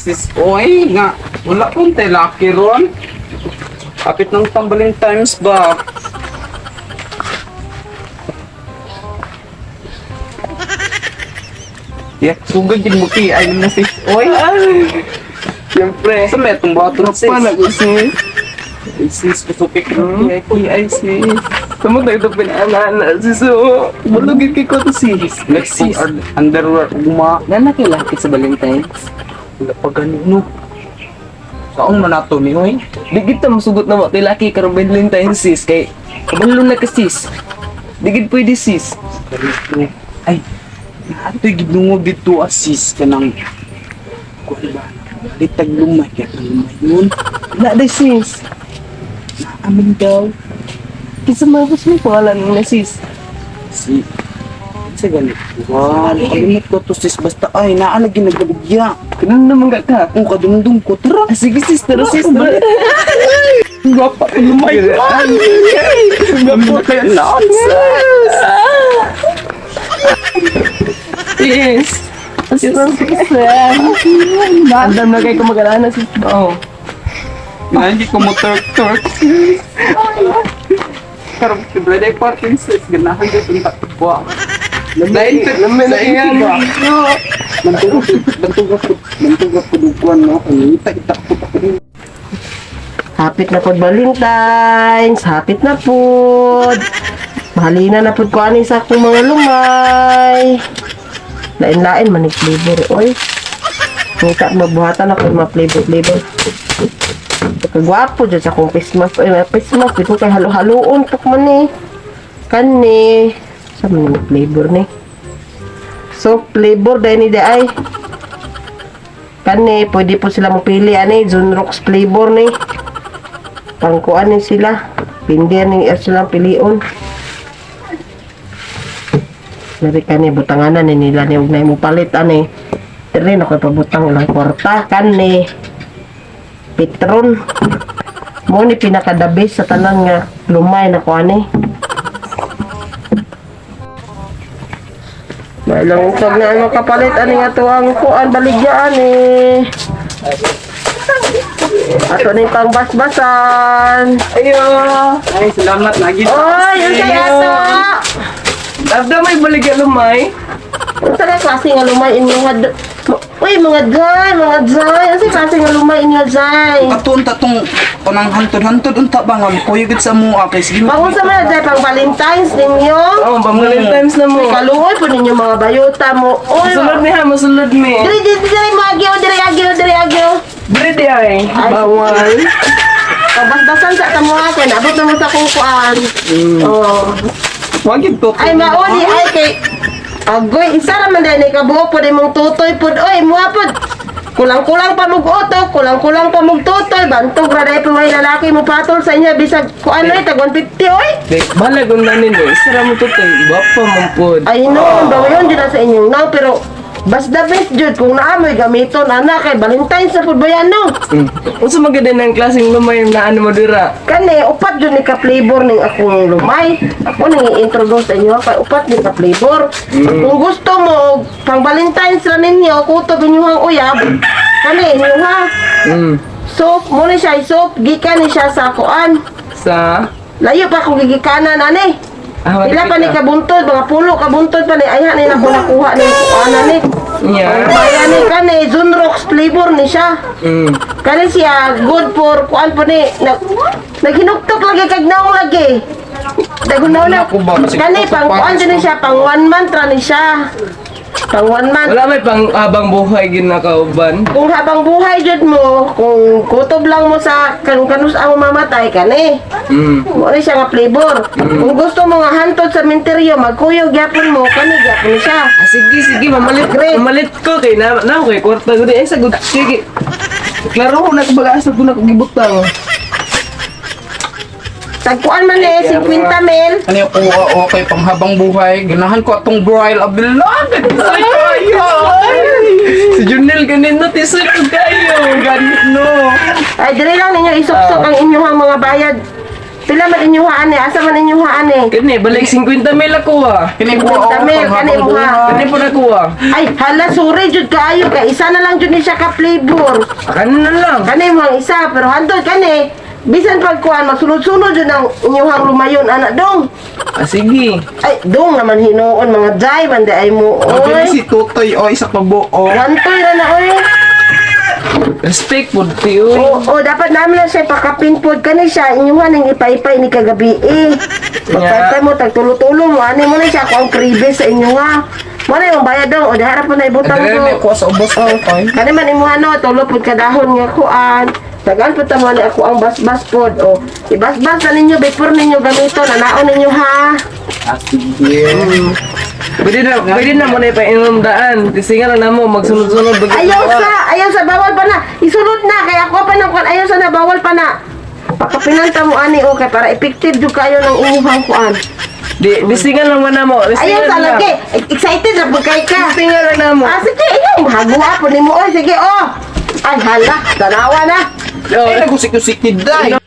sis. Oy, nga. Wala pong telaki ron. Kapit ng tambaling times ba? Yeah, sugod din mo ki. Ay na sis. Oy. Siyempre. Sa may itong bato na sis. Paano ko sis? Ay sis, kusupik na ay sis. Kamu tayo ito pinaalaan sis o. Bulugin kay ko to sis. Let's see. Underwear. Uma. Nanakilakit sa Valentine's. Wala pa ganun. Saan man nato ni Oy? Di kita masugot na mo kay laki karong Valentine's sis. Kay kabalo na ka sis. Di gid pwede sis. Ay, ato'y gidungog dito assist ka ng kung ba, litag lumay kaya lumay yun. Wala day sis. Amin daw, Kinsa mabos mo pangalan na sis. si, sa ganit. Wow, kalimit ko to sis, basta ay, naalagi nagabigya. Ganun naman ka. Kung kadungdung ko, tara. Ah, sige sis, tara sis. Tara. Gwapa ko lumay. Gwapa kaya Yes. Sis, sis. Andam na kayo kumag-alala sis. Oo. Hindi ko mo turk. Karong Friday parking sis, ganahan ko itong takwa. Lain ba? Bantugap ko duguan, no? Itak ko pa rin. Hapit na pod Valentine's, hapit na pod. Mahalina na pod ko ani sa akong mga lumay. Lain-lain man ni flavor oy. Kita mabuhatan ako mga flavor. Kagwapo dyan sa akong Christmas. Christmas, di ko kay halo-haloon tok man ni. Kani. Sa mga flavor ni. So, flavor dahil ni ay. Kani, pwede po sila mapili. Ani, Junrox flavor ni. Pangkuan ni sila. Pindihan ni silang pilion. Dari kani, butanganan ni nila ni. Huwag na mo palit, ani. Rin ako pabutang ilang kwarta. Kani. Petron. Mo ni pinaka-the-best sa tanan nga lumay na kuan ni. Malang usag na ano kapalit ani nga tuang kuan baligyan ni. Ato ni pang basbasan. Ayo! Ay, salamat lagi. Oy, yun kay ato. Abda may baligyan lumay. Unsa ka klase nga lumay inyo nga uy, mga jay. Unsa klase nga lumay inyo jay? Atun tatong panang hantod-hantod unta ba nga kuyugit sa mua kay sige. Bangon sa mga jay pang Valentine's ninyo. Oh, pang Valentine's na mo. Kaluoy po ninyo mga bayota mo. Uy, Masulod mi. Diri mo agyo, diri agyo. Dili ay. Bawal. Pabasbasan sa tamo ako, nabot na mo sa kong kuan. Oh. Wagid to. Ay mauni ay kay agoy isa ra man dai kabuo po di mong tutoy pod. Oy, muha pod. Kulang-kulang pa mong utok, kulang-kulang pa mong tutoy. Bantog ra dai may lalaki mo patol sa inyo bisag kuan ay tag 150 oy. Balagon na ninyo. Isara mo to kay bapa man pod. Ay no, daw yun dyan sa inyong now pero bas the best jud kung naamoy gamiton anak kay Valentine's sa pod bayan no. Unsa maganda ng klaseng lumay na ano mo dira? Kani upat jud ni ka flavor ning akong lumay. Ako nang i-introduce sa inyo kay upat ni ka flavor. Kung gusto mo pang Valentine's ra ninyo kutob inyong uyab. Kani inyo ha. Soap mo ni siya soap gikan ni siya sa kuan. Sa Layo pa kung gigikanan ani. Ila pa ni kabuntod, mga pulo kabuntod pa ni ayha ni nako nakuha ni kuana ni. Yeah. Bayan ni kani Junrox flavor ni siya. Kani siya good for kuan po ni naghinuktok lagi kag naong lagi. Dagunaw na. Kani pang kuan din siya pang 1 month ra ni siya. Pang 1 month. wala may pang habang buhay ginakauban. Kung habang buhay jud mo, kung kutob lang mo sa kanus ang mamatay kani. Mo ni siya nga flavor. Kung gusto mo nga hantod sa minteryo, magkuyog gyapon mo kani gyapon siya. Sige, mamalit ko kay na kay kwarta gud ay sagud. Sige. Klaro ko nagbaga sa ko gibutang. Tagkuan man eh, 50 mil. Ano yung okay pang habang buhay? Ganahan ko atong broil abilog. Si Junel ganin no tisoy ko kayo. Ganit no. Ay, dili lang ninyo isok-sok ang inyong mga bayad. Pila man inyuha ani? Asa man inyuha ani? Kani, balik 50 mil ako ah. Kini po 50 mil, kani mo ha. Kani po na ko ah. Ay, hala, sorry, jud kaayo kay isa na lang jud ni siya ka flavor. Kani na lang. Kani mo ang isa, pero hantod kani. Bisan pagkuhan, masunod-sunod jud ang inyuhang lumayon, anak dong. Ah, sige. Ay, dong naman hinuon, mga jay, bande ay mo, Pwede oy. si Tutoy o isa pabuo. Wantoy na na, oy. Respect po, tiyo. Oo, dapat namin lang siya pakapinpod ka na siya. Inyuhan ang ipay-ipay ni kagabi eh. Pagkatay mo, tagtulo-tulo mo. Ano mo na siya kung ang kribe sa inyo nga. Mo na yung bayad daw. O, daharap po na ibutang Dali may ko. kuha sa ubos ko. Kani man imuhan no, tulo po kadahon nga kuan. Tagaan po tamo ni ako ang bas-bas pod. O, ibas-bas na ninyo before ninyo gamito. Nanaon ninyo ha. Sige. Pwede na mo na ipainom daan. Tisingan na mo, magsunod-sunod. Ayaw sa bawal pa na. Isulod na kaya ako pa nang kuan. Ayaw sa na bawal pa na. Pakapinanta mo ani okay para effective jud kayo ng inyong kuan. Tisingan lang mo na mo. Ayaw sa lagi. Excited na pagkay ka. Tisingan lang na mo. Ah, sige, ayaw. Mahagawa po ni mo. Oy, sige, oh. Ay, hala. Danawa na. Ay, nagusik-usik ni Day.